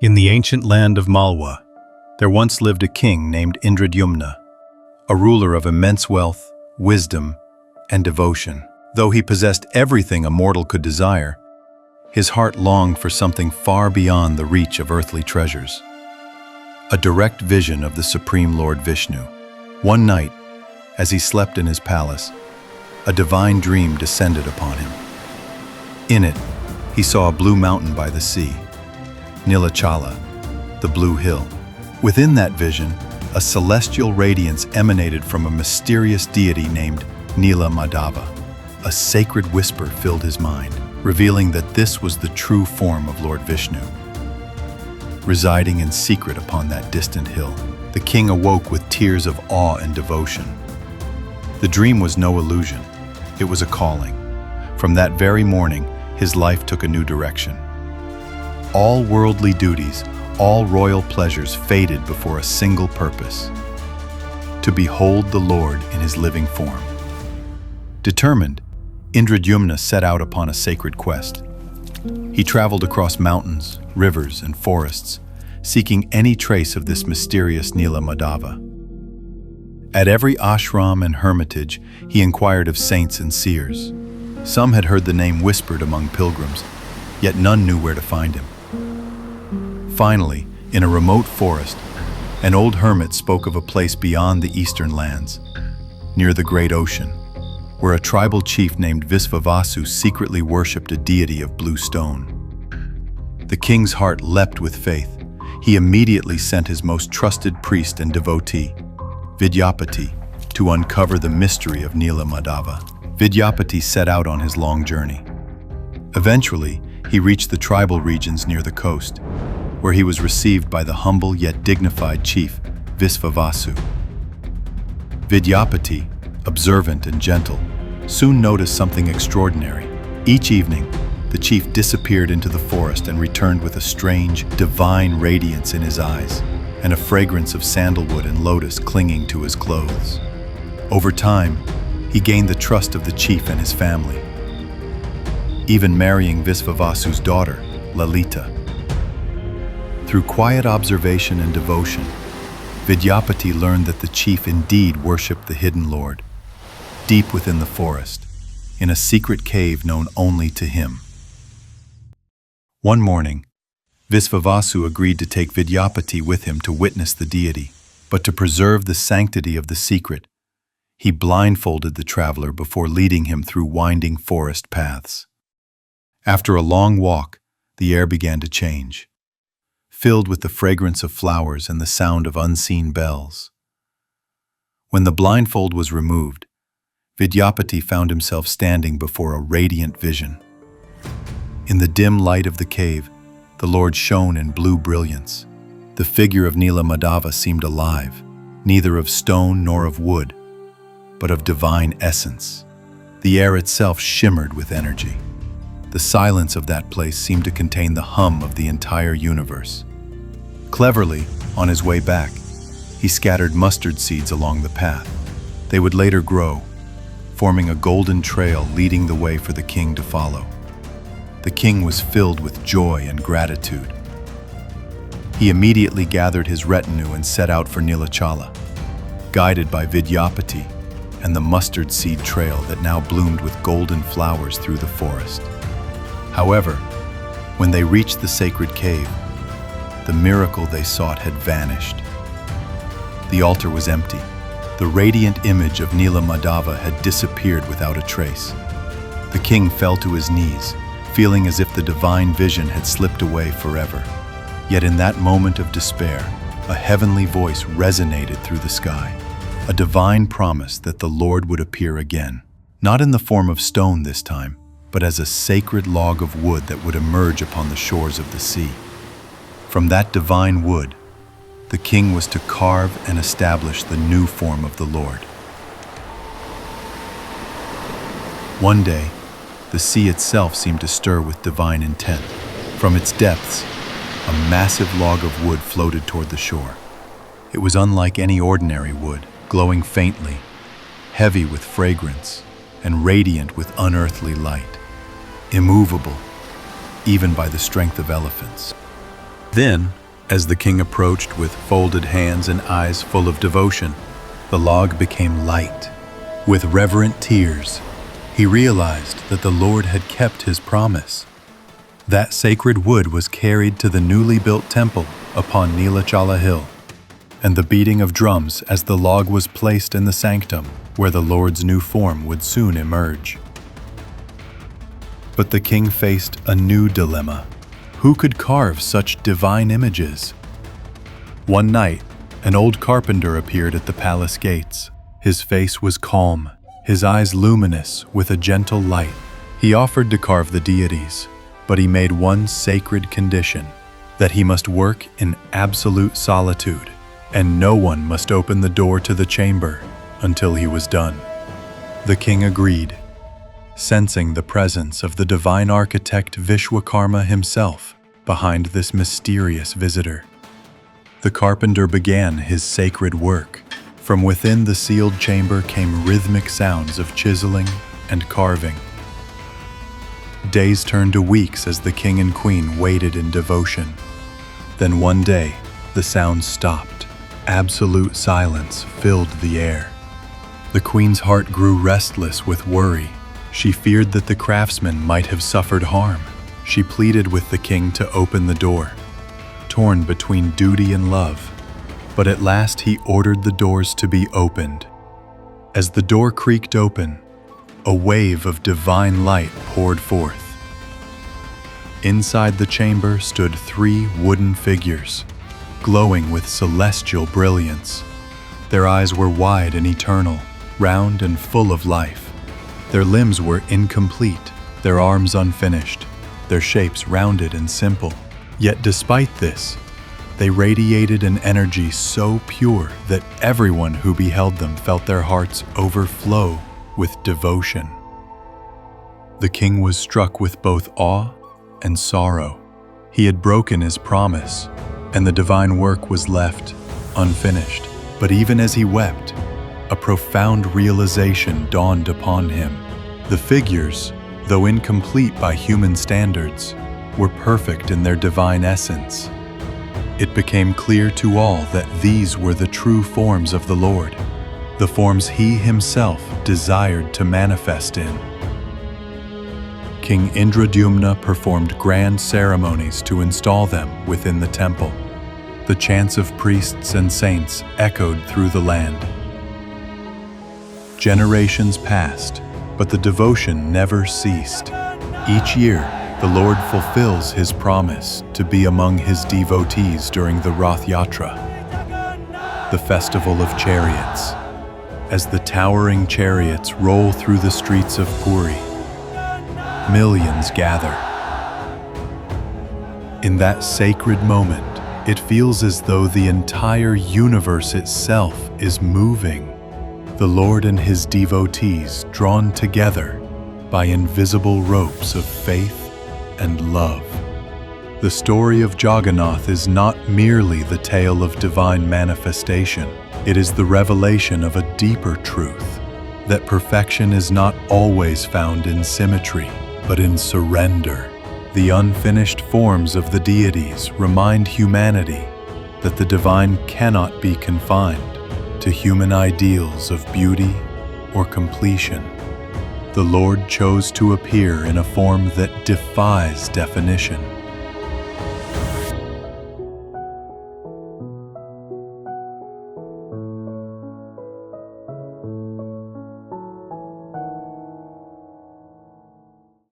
In the ancient land of Malwa, there once lived a king named Indradyumna, a ruler of immense wealth, wisdom, and devotion. Though he possessed everything a mortal could desire, his heart longed for something far beyond the reach of earthly treasures. A direct vision of the supreme Lord Vishnu. One night, as he slept in his palace, a divine dream descended upon him. In it, he saw a blue mountain by the sea, Nilachala, the blue hill. Within that vision, a celestial radiance emanated from a mysterious deity named Neel Madhav. A sacred whisper filled his mind, revealing that this was the true form of Lord Vishnu. Residing in secret upon that distant hill, the king awoke with tears of awe and devotion. The dream was no illusion, it was a calling. From that very morning, his life took a new direction. All worldly duties, all royal pleasures faded before a single purpose: to behold the Lord in his living form. Determined, Indradyumna set out upon a sacred quest. He traveled across mountains, rivers, and forests, seeking any trace of this mysterious Neel Madhav. At every ashram and hermitage, he inquired of saints and seers. Some had heard the name whispered among pilgrims, yet none knew where to find him. Finally, in a remote forest, an old hermit spoke of a place beyond the eastern lands, near the great ocean, where a tribal chief named Visvavasu secretly worshipped a deity of blue stone. The king's heart leapt with faith. He immediately sent his most trusted priest and devotee, Vidyapati, to uncover the mystery of Neel Madhav. Vidyapati set out on his long journey. Eventually, he reached the tribal regions near the coast, where he was received by the humble yet dignified chief, Visvavasu. Vidyapati, observant and gentle, soon noticed something extraordinary. Each evening, the chief disappeared into the forest and returned with a strange, divine radiance in his eyes, and a fragrance of sandalwood and lotus clinging to his clothes. Over time, he gained the trust of the chief and his family, even marrying Visvavasu's daughter, Lalita. Through quiet observation and devotion, Vidyapati learned that the chief indeed worshipped the hidden Lord, deep within the forest, in a secret cave known only to him. One morning, Visvavasu agreed to take Vidyapati with him to witness the deity, but to preserve the sanctity of the secret, he blindfolded the traveler before leading him through winding forest paths. After a long walk, the air began to change, filled with the fragrance of flowers and the sound of unseen bells. When the blindfold was removed, Vidyapati found himself standing before a radiant vision. In the dim light of the cave, the Lord shone in blue brilliance. The figure of Neel Madhav seemed alive, neither of stone nor of wood, but of divine essence. The air itself shimmered with energy. The silence of that place seemed to contain the hum of the entire universe. Cleverly, on his way back, he scattered mustard seeds along the path. They would later grow, forming a golden trail leading the way for the king to follow. The king was filled with joy and gratitude. He immediately gathered his retinue and set out for Nilachala, guided by Vidyapati and the mustard seed trail that now bloomed with golden flowers through the forest. However, when they reached the sacred cave, the miracle they sought had vanished. The altar was empty. The radiant image of Neel Madhav had disappeared without a trace. The king fell to his knees, feeling as if the divine vision had slipped away forever. Yet in that moment of despair, a heavenly voice resonated through the sky, a divine promise that the Lord would appear again, not in the form of stone this time, but as a sacred log of wood that would emerge upon the shores of the sea. From that divine wood, the king was to carve and establish the new form of the Lord. One day, the sea itself seemed to stir with divine intent. From its depths, a massive log of wood floated toward the shore. It was unlike any ordinary wood, glowing faintly, heavy with fragrance, and radiant with unearthly light. Immovable, even by the strength of elephants. Then, as the king approached with folded hands and eyes full of devotion, the log became light. With reverent tears, he realized that the Lord had kept his promise. That sacred wood was carried to the newly built temple upon Neelachala Hill, and the beating of drums as the log was placed in the sanctum where the Lord's new form would soon emerge. But the king faced a new dilemma. Who could carve such divine images? One night, an old carpenter appeared at the palace gates. His face was calm, his eyes luminous with a gentle light. He offered to carve the deities, but he made one sacred condition, that he must work in absolute solitude, and no one must open the door to the chamber until he was done. The king agreed, sensing the presence of the divine architect Vishwakarma himself behind this mysterious visitor. The carpenter began his sacred work. From within the sealed chamber came rhythmic sounds of chiseling and carving. Days turned to weeks as the king and queen waited in devotion. Then one day, the sound stopped. Absolute silence filled the air. The queen's heart grew restless with worry. She feared that the craftsman might have suffered harm. She pleaded with the king to open the door, torn between duty and love. But at last he ordered the doors to be opened. As the door creaked open, a wave of divine light poured forth. Inside the chamber stood 3 wooden figures, glowing with celestial brilliance. Their eyes were wide and eternal, round and full of life. Their limbs were incomplete, their arms unfinished, their shapes rounded and simple. Yet despite this, they radiated an energy so pure that everyone who beheld them felt their hearts overflow with devotion. The king was struck with both awe and sorrow. He had broken his promise, and the divine work was left unfinished. But even as he wept, a profound realization dawned upon him. The figures, though incomplete by human standards, were perfect in their divine essence. It became clear to all that these were the true forms of the Lord, the forms he himself desired to manifest in. King Indradyumna performed grand ceremonies to install them within the temple. The chants of priests and saints echoed through the land. Generations passed, but the devotion never ceased. Each year, the Lord fulfills his promise to be among his devotees during the Rath Yatra, the festival of chariots. As the towering chariots roll through the streets of Puri, millions gather. In that sacred moment, it feels as though the entire universe itself is moving. The Lord and his devotees drawn together by invisible ropes of faith and love. The story of Jagannath is not merely the tale of divine manifestation. It is the revelation of a deeper truth, that perfection is not always found in symmetry, but in surrender. The unfinished forms of the deities remind humanity that the divine cannot be confined to human ideals of beauty or completion. The Lord chose to appear in a form that defies definition.